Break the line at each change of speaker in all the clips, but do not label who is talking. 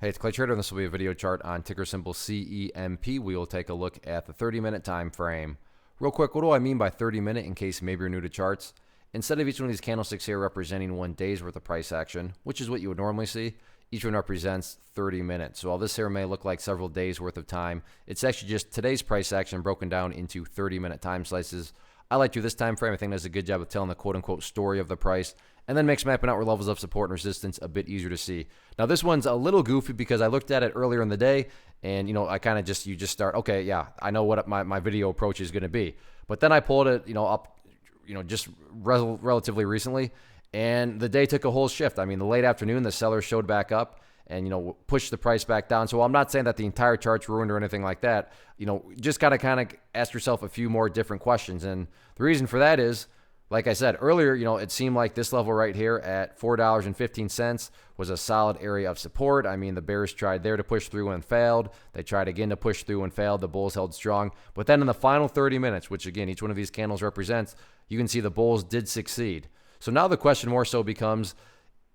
Hey, it's Clay Trader, and this will be a video chart on ticker symbol CEMP. We will take a look at the 30-minute time frame. Real quick, what do I mean by 30-minute in case maybe you're new to charts? Instead of each one of these candlesticks here representing 1 day's worth of price action, which is what you would normally see, each one represents 30 minutes. So while this here may look like several days worth of time, it's actually just today's price action broken down into 30-minute time slices. I like to do this time frame. I think does a good job of telling the quote-unquote story of the price, and then makes mapping out where levels of support and resistance a bit easier to see. Now this one's a little goofy because I looked at it earlier in the day, and I kind of you just start, okay, yeah, I know what my video approach is going to be. But then I pulled it, up, just relatively recently, and the day took a whole shift. I mean, the late afternoon, the sellers showed back up and pushed the price back down. So I'm not saying that the entire chart's ruined or anything like that. Just gotta kind of ask yourself a few more different questions, and the reason for that is, like I said earlier, it seemed like this level right here at $4.15 was a solid area of support. I mean, the bears tried there to push through and failed. They tried again to push through and failed. The bulls held strong. But then in the final 30 minutes, which again, each one of these candles represents, you can see the bulls did succeed. So now the question more so becomes,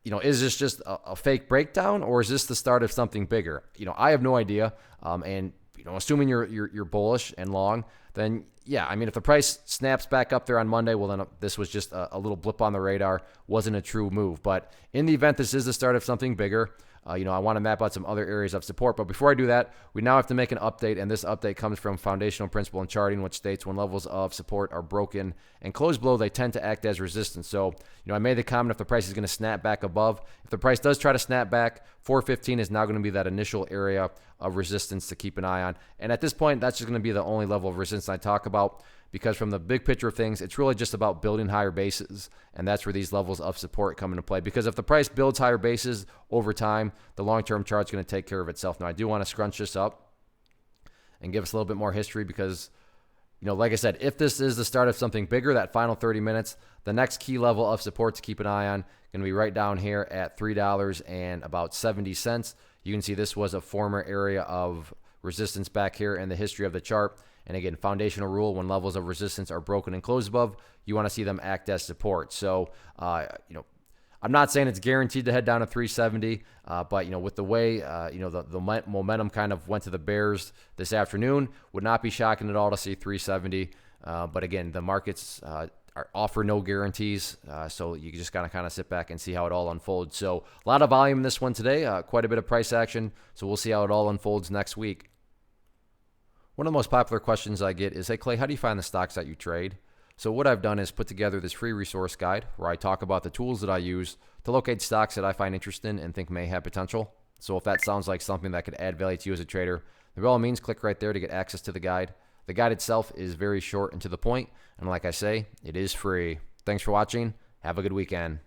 is this just a fake breakdown, or is this the start of something bigger? I have no idea. And assuming you're bullish and long, then yeah, I mean, if the price snaps back up there on Monday, well, then this was just a little blip on the radar, wasn't a true move. But in the event this is the start of something bigger, I want to map out some other areas of support. But before I do that, we now have to make an update, and this update comes from foundational principle in charting, which states when levels of support are broken and close below, they tend to act as resistance. So, I made the comment if the price is going to snap back above. If the price does try to snap back, 415 is now going to be that initial area of resistance to keep an eye on. And at this point, that's just going to be the only level of resistance I talk about, because from the big picture of things, it's really just about building higher bases, and that's where these levels of support come into play. Because if the price builds higher bases over time, the long-term chart's going to take care of itself. Now, I do want to scrunch this up and give us a little bit more history because, like I said, if this is the start of something bigger, that final 30 minutes, the next key level of support to keep an eye on going to be right down here at $3.70. You can see this was a former area of resistance back here in the history of the chart. And again, foundational rule, when levels of resistance are broken and closed above, you want to see them act as support. So, I'm not saying it's guaranteed to head down to 370, but, with the way, the momentum kind of went to the bears this afternoon, would not be shocking at all to see 370. But again, the markets offer no guarantees, so you just gotta kind of sit back and see how it all unfolds. So a lot of volume in this one today, quite a bit of price action, so we'll see how it all unfolds next week. One of the most popular questions I get is, hey Clay, how do you find the stocks that you trade? So what I've done is put together this free resource guide where I talk about the tools that I use to locate stocks that I find interesting and think may have potential. So if that sounds like something that could add value to you as a trader, then by all means, click right there to get access to the guide. The guide itself is very short and to the point, and like I say, it is free. Thanks for watching. Have a good weekend.